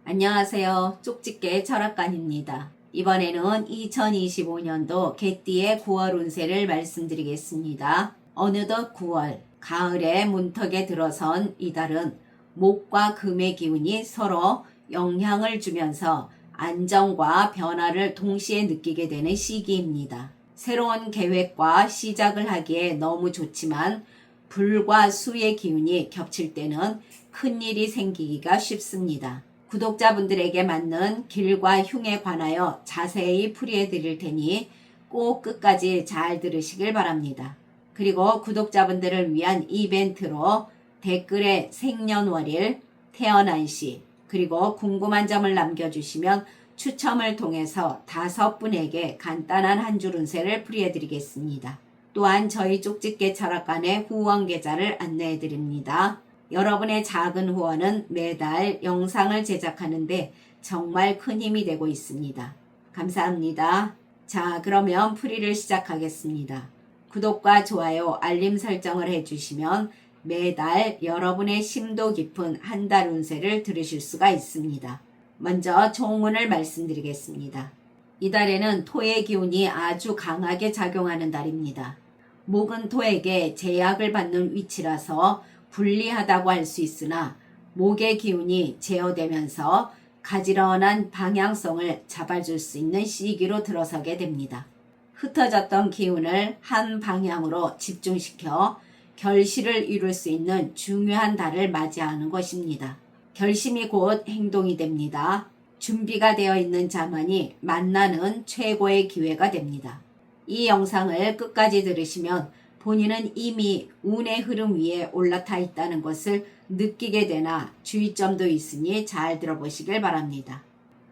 안녕하세요. 쪽집게 철학관입니다. 이번에는 2025년도 개띠의 9월 운세를 말씀드리겠습니다. 어느덧 9월, 가을의 문턱에 들어선 이달은 목과 금의 기운이 서로 영향을 주면서 안정과 변화를 동시에 느끼게 되는 시기입니다. 새로운 계획과 시작을 하기에 너무 좋지만 불과 수의 기운이 겹칠 때는 큰일이 생기기가 쉽습니다. 구독자분들에게 맞는 길과 흉에 관하여 자세히 풀이해 드릴 테니 꼭 끝까지 잘 들으시길 바랍니다. 그리고 구독자분들을 위한 이벤트로 댓글에 생년월일, 태어난 시, 그리고 궁금한 점을 남겨주시면 추첨을 통해서 5분에게 간단한 한 줄 운세를 풀이해 드리겠습니다. 또한 저희 쪽집게 철학관의 후원 계좌를 안내해 드립니다. 여러분의 작은 후원은 매달 영상을 제작하는데 정말 큰 힘이 되고 있습니다. 감사합니다. 자, 그러면 풀이를 시작하겠습니다. 구독과 좋아요, 알림 설정을 해주시면 매달 여러분의 심도 깊은 한 달 운세를 들으실 수가 있습니다. 먼저 종운을 말씀드리겠습니다. 이달에는 토의 기운이 아주 강하게 작용하는 달입니다. 목은 토에게 제약을 받는 위치라서 불리하다고 할 수 있으나 목의 기운이 제어되면서 가지런한 방향성을 잡아줄 수 있는 시기로 들어서게 됩니다. 흩어졌던 기운을 한 방향으로 집중시켜 결실을 이룰 수 있는 중요한 달을 맞이하는 것입니다. 결심이 곧 행동이 됩니다. 준비가 되어 있는 자만이 만나는 최고의 기회가 됩니다. 이 영상을 끝까지 들으시면 본인은 이미 운의 흐름 위에 올라타 있다는 것을 느끼게 되나 주의점도 있으니 잘 들어보시길 바랍니다.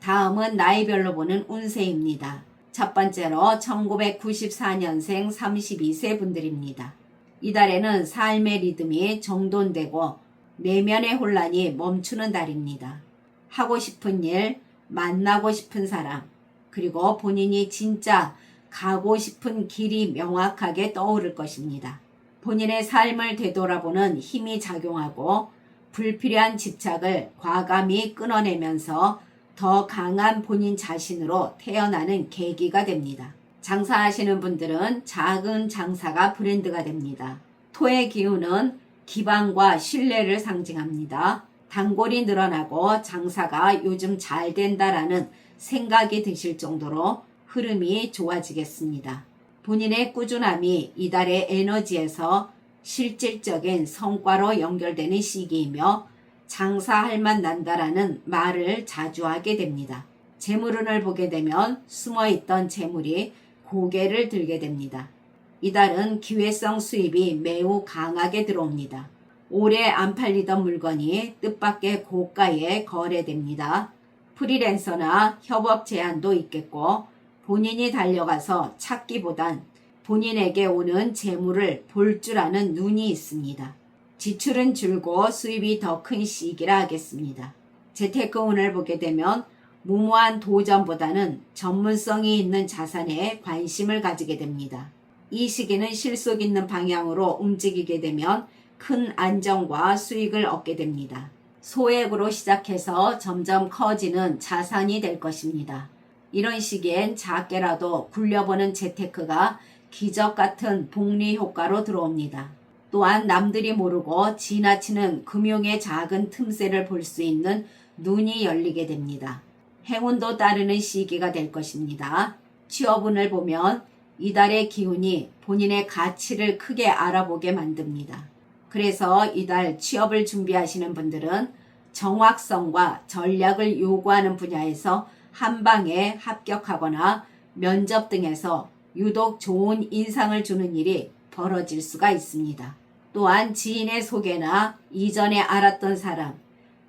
다음은 나이별로 보는 운세입니다. 첫 번째로 1994년생 32세 분들입니다. 이달에는 삶의 리듬이 정돈되고 내면의 혼란이 멈추는 달입니다. 하고 싶은 일, 만나고 싶은 사람, 그리고 본인이 진짜 가고 싶은 길이 명확하게 떠오를 것입니다. 본인의 삶을 되돌아보는 힘이 작용하고 불필요한 집착을 과감히 끊어내면서 더 강한 본인 자신으로 태어나는 계기가 됩니다. 장사하시는 분들은 작은 장사가 브랜드가 됩니다. 토의 기운은 기반과 신뢰를 상징합니다. 단골이 늘어나고 장사가 요즘 잘 된다라는 생각이 드실 정도로 흐름이 좋아지겠습니다. 본인의 꾸준함이 이달의 에너지에서 실질적인 성과로 연결되는 시기이며 장사할 맛 난다라는 말을 자주 하게 됩니다. 재물운을 보게 되면 숨어있던 재물이 고개를 들게 됩니다. 이달은 기회성 수입이 매우 강하게 들어옵니다. 오래 안 팔리던 물건이 뜻밖의 고가에 거래됩니다. 프리랜서나 협업 제안도 있겠고 본인이 달려가서 찾기보단 본인에게 오는 재물을 볼 줄 아는 눈이 있습니다. 지출은 줄고 수입이 더 큰 시기라 하겠습니다. 재테크운을 보게 되면 무모한 도전보다는 전문성이 있는 자산에 관심을 가지게 됩니다. 이 시기는 실속 있는 방향으로 움직이게 되면 큰 안정과 수익을 얻게 됩니다. 소액으로 시작해서 점점 커지는 자산이 될 것입니다. 이런 시기엔 작게라도 굴려보는 재테크가 기적 같은 복리 효과로 들어옵니다. 또한 남들이 모르고 지나치는 금융의 작은 틈새를 볼 수 있는 눈이 열리게 됩니다. 행운도 따르는 시기가 될 것입니다. 취업운을 보면 이달의 기운이 본인의 가치를 크게 알아보게 만듭니다. 그래서 이달 취업을 준비하시는 분들은 정확성과 전략을 요구하는 분야에서 한 방에 합격하거나 면접 등에서 유독 좋은 인상을 주는 일이 벌어질 수가 있습니다. 또한 지인의 소개나 이전에 알았던 사람,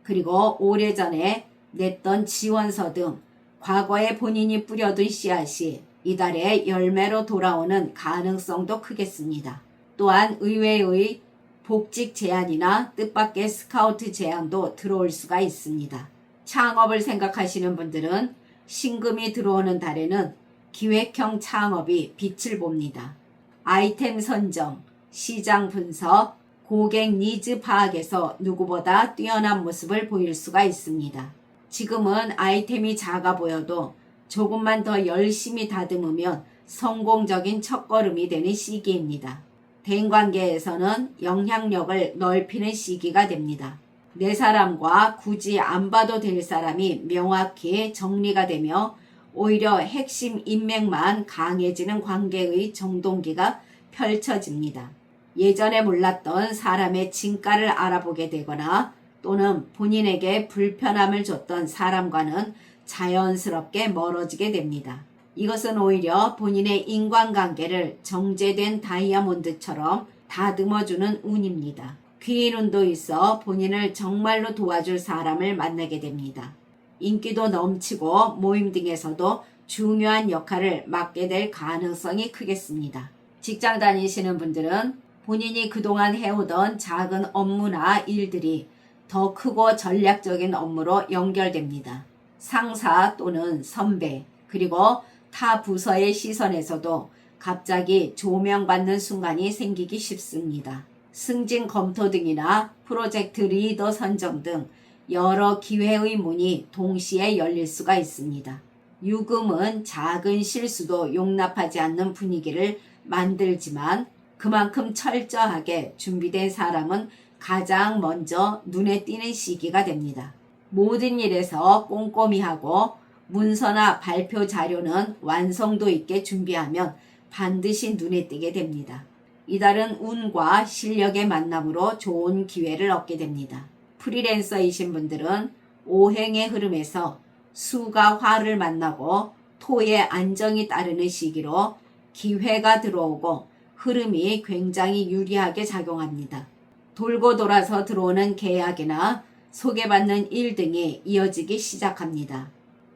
그리고 오래전에 냈던 지원서 등 과거에 본인이 뿌려둔 씨앗이 이달에 열매로 돌아오는 가능성도 크겠습니다. 또한 의외의 복직 제안이나 뜻밖의 스카우트 제안도 들어올 수가 있습니다. 창업을 생각하시는 분들은 신금이 들어오는 달에는 기획형 창업이 빛을 봅니다. 아이템 선정, 시장 분석, 고객 니즈 파악에서 누구보다 뛰어난 모습을 보일 수가 있습니다. 지금은 아이템이 작아 보여도 조금만 더 열심히 다듬으면 성공적인 첫걸음이 되는 시기입니다. 대인관계에서는 영향력을 넓히는 시기가 됩니다. 내 사람과 굳이 안 봐도 될 사람이 명확히 정리가 되며 오히려 핵심 인맥만 강해지는 관계의 정동기가 펼쳐집니다. 예전에 몰랐던 사람의 진가를 알아보게 되거나 또는 본인에게 불편함을 줬던 사람과는 자연스럽게 멀어지게 됩니다. 이것은 오히려 본인의 인간관계를 정제된 다이아몬드처럼 다듬어주는 운입니다. 귀인 운도 있어 본인을 정말로 도와줄 사람을 만나게 됩니다. 인기도 넘치고 모임 등에서도 중요한 역할을 맡게 될 가능성이 크겠습니다. 직장 다니시는 분들은 본인이 그동안 해오던 작은 업무나 일들이 더 크고 전략적인 업무로 연결됩니다. 상사 또는 선배 그리고 타 부서의 시선에서도 갑자기 조명받는 순간이 생기기 쉽습니다. 승진 검토 등이나 프로젝트 리더 선정 등 여러 기회의 문이 동시에 열릴 수가 있습니다. 유금은 작은 실수도 용납하지 않는 분위기를 만들지만 그만큼 철저하게 준비된 사람은 가장 먼저 눈에 띄는 시기가 됩니다. 모든 일에서 꼼꼼히 하고 문서나 발표 자료는 완성도 있게 준비하면 반드시 눈에 띄게 됩니다. 이달은 운과 실력의 만남으로 좋은 기회를 얻게 됩니다. 프리랜서이신 분들은 오행의 흐름에서 수가 화를 만나고 토의 안정이 따르는 시기로 기회가 들어오고 흐름이 굉장히 유리하게 작용합니다. 돌고 돌아서 들어오는 계약이나 소개받는 일 등이 이어지기 시작합니다.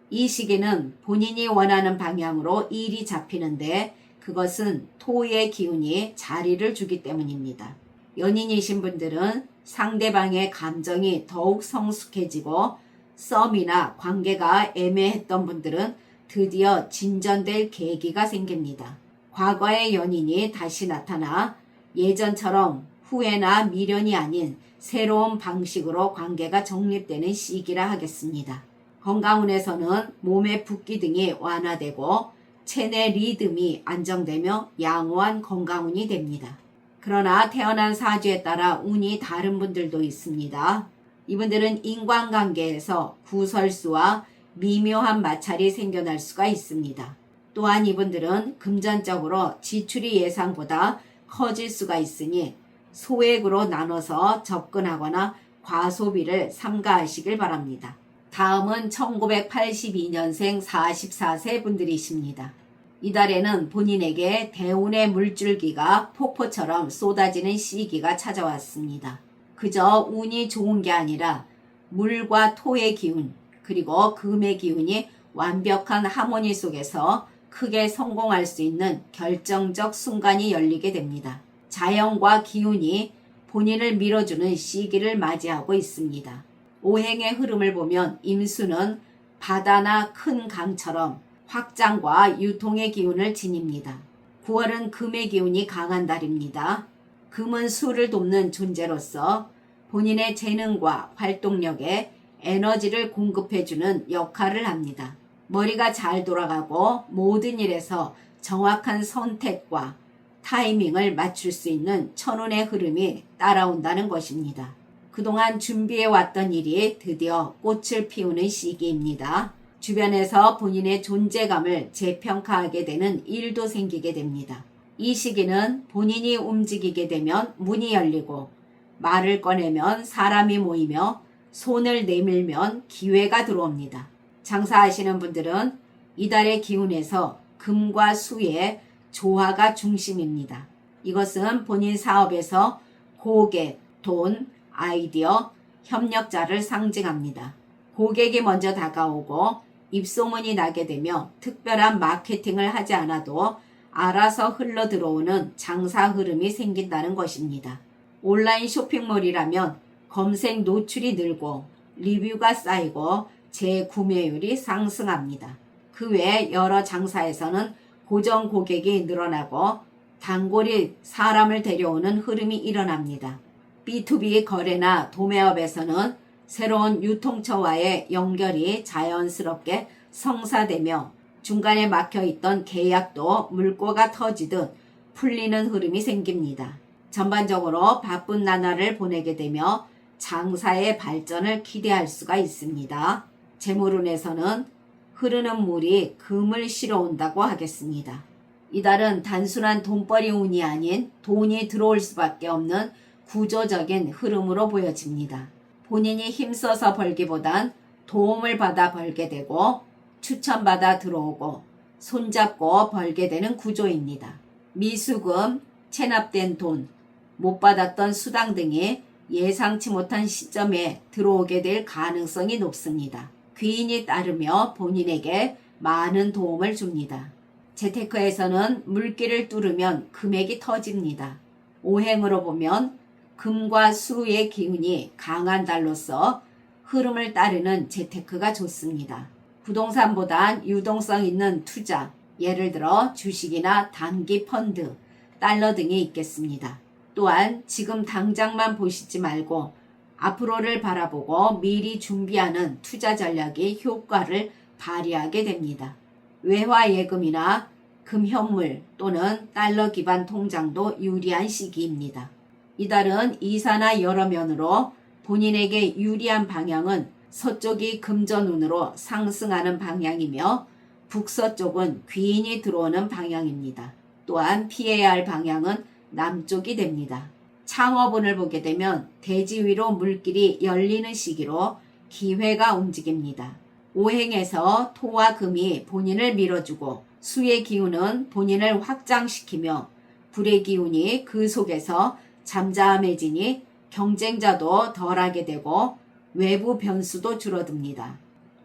이 시기는 본인이 원하는 방향으로 일이 잡히는데 그것은 토의 기운이 자리를 주기 때문입니다. 연인이신 분들은 상대방의 감정이 더욱 성숙해지고 썸이나 관계가 애매했던 분들은 드디어 진전될 계기가 생깁니다. 과거의 연인이 다시 나타나 예전처럼 후회나 미련이 아닌 새로운 방식으로 관계가 정립되는 시기라 하겠습니다. 건강운에서는 몸의 붓기 등이 완화되고 체내 리듬이 안정되며 양호한 건강운이 됩니다. 그러나 태어난 사주에 따라 운이 다른 분들도 있습니다. 이분들은 인간관계에서 구설수와 미묘한 마찰이 생겨날 수가 있습니다. 또한 이분들은 금전적으로 지출이 예상보다 커질 수가 있으니 소액으로 나눠서 접근하거나 과소비를 삼가하시길 바랍니다. 다음은 1982년생 44세 분들이십니다. 이달에는 본인에게 대운의 물줄기가 폭포처럼 쏟아지는 시기가 찾아왔습니다. 그저 운이 좋은 게 아니라 물과 토의 기운 그리고 금의 기운이 완벽한 하모니 속에서 크게 성공할 수 있는 결정적 순간이 열리게 됩니다. 자연과 기운이 본인을 밀어주는 시기를 맞이하고 있습니다. 오행의 흐름을 보면 임수는 바다나 큰 강처럼 확장과 유통의 기운을 지닙니다. 9월은 금의 기운이 강한 달입니다. 금은 수를 돕는 존재로서 본인의 재능과 활동력에 에너지를 공급해주는 역할을 합니다. 머리가 잘 돌아가고 모든 일에서 정확한 선택과 타이밍을 맞출 수 있는 천운의 흐름이 따라온다는 것입니다. 그동안 준비해왔던 일이 드디어 꽃을 피우는 시기입니다. 주변에서 본인의 존재감을 재평가하게 되는 일도 생기게 됩니다. 이 시기는 본인이 움직이게 되면 문이 열리고 말을 꺼내면 사람이 모이며 손을 내밀면 기회가 들어옵니다. 장사하시는 분들은 이달의 기운에서 금과 수의 조화가 중심입니다. 이것은 본인 사업에서 고객, 돈, 아이디어, 협력자를 상징합니다. 고객이 먼저 다가오고 입소문이 나게 되며 특별한 마케팅을 하지 않아도 알아서 흘러 들어오는 장사 흐름이 생긴다는 것입니다. 온라인 쇼핑몰이라면 검색 노출이 늘고 리뷰가 쌓이고 재구매율이 상승합니다. 그 외 여러 장사에서는 고정 고객이 늘어나고 단골이 사람을 데려오는 흐름이 일어납니다. B2B 거래나 도매업에서는 새로운 유통처와의 연결이 자연스럽게 성사되며 중간에 막혀있던 계약도 물꼬가 터지듯 풀리는 흐름이 생깁니다. 전반적으로 바쁜 나날을 보내게 되며 장사의 발전을 기대할 수가 있습니다. 재물운에서는 흐르는 물이 금을 실어온다고 하겠습니다. 이달은 단순한 돈벌이 운이 아닌 돈이 들어올 수밖에 없는 구조적인 흐름으로 보여집니다. 본인이 힘써서 벌기보단 도움을 받아 벌게 되고 추천받아 들어오고 손잡고 벌게 되는 구조입니다. 미수금, 체납된 돈, 못 받았던 수당 등이 예상치 못한 시점에 들어오게 될 가능성이 높습니다. 귀인이 따르며 본인에게 많은 도움을 줍니다. 재테크에서는 물기를 뚫으면 금액이 터집니다. 오행으로 보면 금과 수의 기운이 강한 달로서 흐름을 따르는 재테크가 좋습니다. 부동산보단 유동성 있는 투자, 예를 들어 주식이나 단기 펀드, 달러 등이 있겠습니다. 또한 지금 당장만 보시지 말고 앞으로를 바라보고 미리 준비하는 투자 전략이 효과를 발휘하게 됩니다. 외화 예금이나 금현물 또는 달러 기반 통장도 유리한 시기입니다. 이달은 이사나 여러 면으로 본인에게 유리한 방향은 서쪽이 금전운으로 상승하는 방향이며 북서쪽은 귀인이 들어오는 방향입니다. 또한 피해야 할 방향은 남쪽이 됩니다. 창업운을 보게 되면 대지 위로 물길이 열리는 시기로 기회가 움직입니다. 오행에서 토와 금이 본인을 밀어주고 수의 기운은 본인을 확장시키며 불의 기운이 그 속에서 잠잠해지니 경쟁자도 덜하게 되고 외부 변수도 줄어듭니다.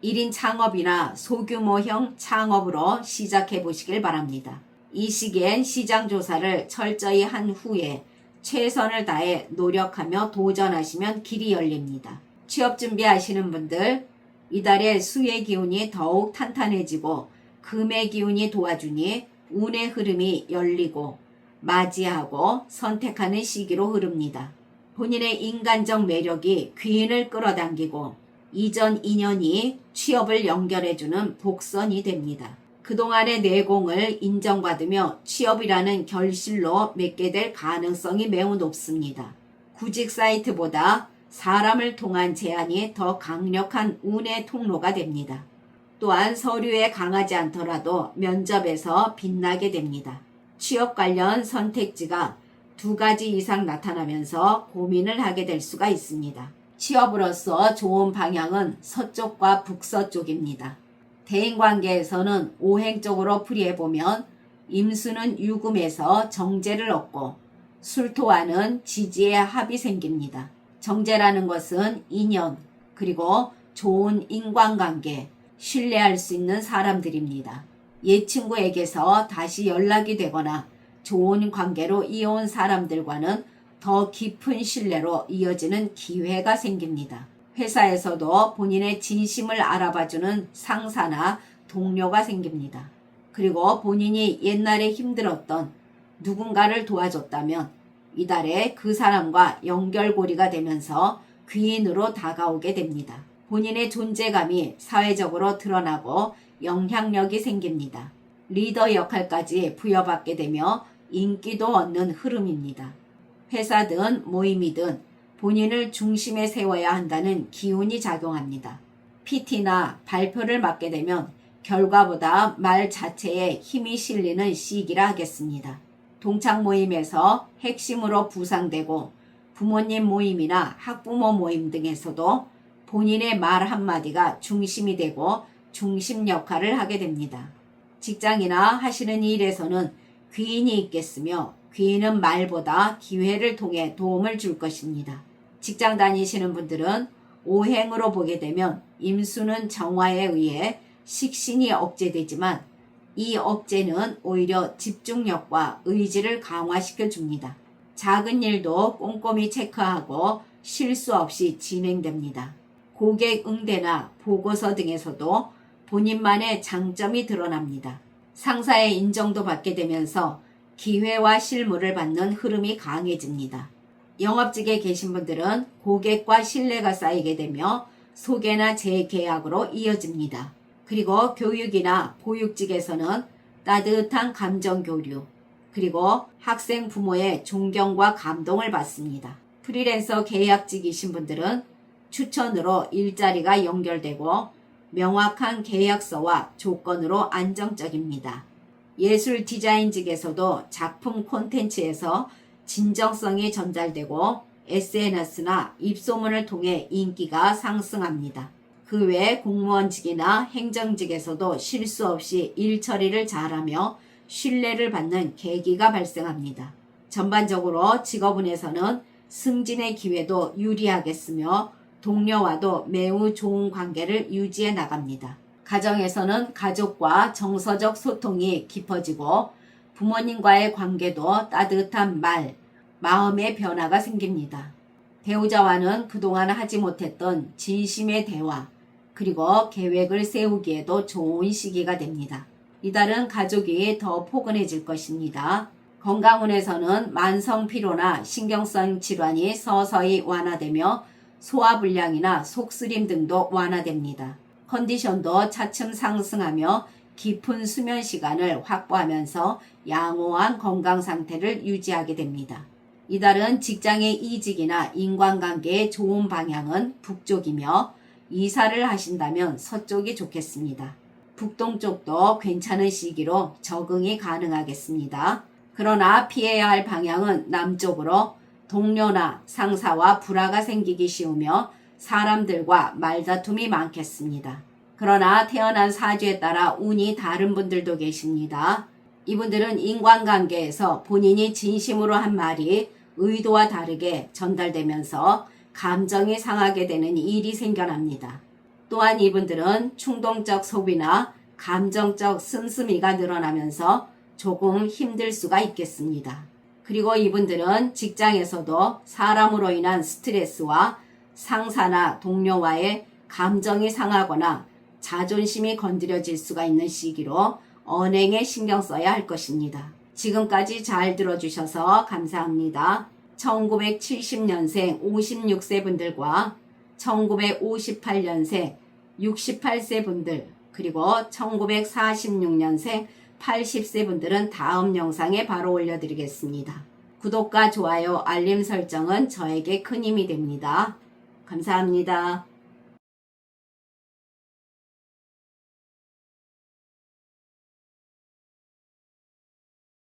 1인 창업이나 소규모형 창업으로 시작해 보시길 바랍니다. 이 시기엔 시장 조사를 철저히 한 후에 최선을 다해 노력하며 도전하시면 길이 열립니다. 취업 준비하시는 분들, 이달에 수의 기운이 더욱 탄탄해지고 금의 기운이 도와주니 운의 흐름이 열리고 맞이하고 선택하는 시기로 흐릅니다. 본인의 인간적 매력이 귀인을 끌어당기고 이전 인연이 취업을 연결해주는 복선이 됩니다. 그동안의 내공을 인정받으며 취업이라는 결실로 맺게 될 가능성이 매우 높습니다. 구직 사이트보다 사람을 통한 제안이 더 강력한 운의 통로가 됩니다. 또한 서류에 강하지 않더라도 면접에서 빛나게 됩니다. 취업 관련 선택지가 2가지 이상 나타나면서 고민을 하게 될 수가 있습니다. 취업으로서 좋은 방향은 서쪽과 북서쪽입니다. 대인관계에서는 오행적으로 풀이해보면 임수는 유금에서 정제를 얻고 술토와는 지지의 합이 생깁니다. 정제라는 것은 인연, 그리고 좋은 인간관계, 신뢰할 수 있는 사람들입니다. 옛 친구에게서 다시 연락이 되거나 좋은 관계로 이어온 사람들과는 더 깊은 신뢰로 이어지는 기회가 생깁니다. 회사에서도 본인의 진심을 알아봐주는 상사나 동료가 생깁니다. 그리고 본인이 옛날에 힘들었던 누군가를 도와줬다면 이달에 그 사람과 연결고리가 되면서 귀인으로 다가오게 됩니다. 본인의 존재감이 사회적으로 드러나고 영향력이 생깁니다. 리더 역할까지 부여받게 되며 인기도 얻는 흐름입니다. 회사든 모임이든 본인을 중심에 세워야 한다는 기운이 작용합니다. PT나 발표를 맡게 되면 결과보다 말 자체에 힘이 실리는 시기라 하겠습니다. 동창 모임에서 핵심으로 부상되고 부모님 모임이나 학부모 모임 등에서도 본인의 말 한마디가 중심이 되고 중심 역할을 하게 됩니다. 직장이나 하시는 일에서는 귀인이 있겠으며 귀인은 말보다 기회를 통해 도움을 줄 것입니다. 직장 다니시는 분들은 오행으로 보게 되면 임수는 정화에 의해 식신이 억제되지만 이 억제는 오히려 집중력과 의지를 강화시켜 줍니다. 작은 일도 꼼꼼히 체크하고 실수 없이 진행됩니다. 고객 응대나 보고서 등에서도 본인만의 장점이 드러납니다. 상사의 인정도 받게 되면서 기회와 실무를 받는 흐름이 강해집니다. 영업직에 계신 분들은 고객과 신뢰가 쌓이게 되며 소개나 재계약으로 이어집니다. 그리고 교육이나 보육직에서는 따뜻한 감정 교류, 그리고 학생 부모의 존경과 감동을 받습니다. 프리랜서 계약직이신 분들은 추천으로 일자리가 연결되고 명확한 계약서와 조건으로 안정적입니다. 예술 디자인직에서도 작품 콘텐츠에서 진정성이 전달되고 SNS나 입소문을 통해 인기가 상승합니다. 그 외 공무원직이나 행정직에서도 실수 없이 일 처리를 잘하며 신뢰를 받는 계기가 발생합니다. 전반적으로 직업운에서는 승진의 기회도 유리하겠으며 동료와도 매우 좋은 관계를 유지해 나갑니다. 가정에서는 가족과 정서적 소통이 깊어지고 부모님과의 관계도 따뜻한 마음의 변화가 생깁니다. 배우자와는 그동안 하지 못했던 진심의 대화, 그리고 계획을 세우기에도 좋은 시기가 됩니다. 이달은 가족이 더 포근해질 것입니다. 건강운에서는 만성 피로나 신경성 질환이 서서히 완화되며 소화불량이나 속쓰림 등도 완화됩니다. 컨디션도 차츰 상승하며 깊은 수면 시간을 확보하면서 양호한 건강 상태를 유지하게 됩니다. 이달은 직장의 이직이나 인간관계의 좋은 방향은 북쪽이며 이사를 하신다면 서쪽이 좋겠습니다. 북동쪽도 괜찮은 시기로 적응이 가능하겠습니다. 그러나 피해야 할 방향은 남쪽으로 동료나 상사와 불화가 생기기 쉬우며 사람들과 말다툼이 많겠습니다. 그러나 태어난 사주에 따라 운이 다른 분들도 계십니다. 이분들은 인간관계에서 본인이 진심으로 한 말이 의도와 다르게 전달되면서 감정이 상하게 되는 일이 생겨납니다. 또한 이분들은 충동적 소비나 감정적 씀씀이가 늘어나면서 조금 힘들 수가 있겠습니다. 그리고 이분들은 직장에서도 사람으로 인한 스트레스와 상사나 동료와의 감정이 상하거나 자존심이 건드려질 수가 있는 시기로 언행에 신경 써야 할 것입니다. 지금까지 잘 들어주셔서 감사합니다. 1970년생 56세 분들과 1958년생 68세 분들, 그리고 1946년생 80세 분들은 다음 영상에 바로 올려드리겠습니다. 구독과 좋아요, 알림 설정은 저에게 큰 힘이 됩니다. 감사합니다.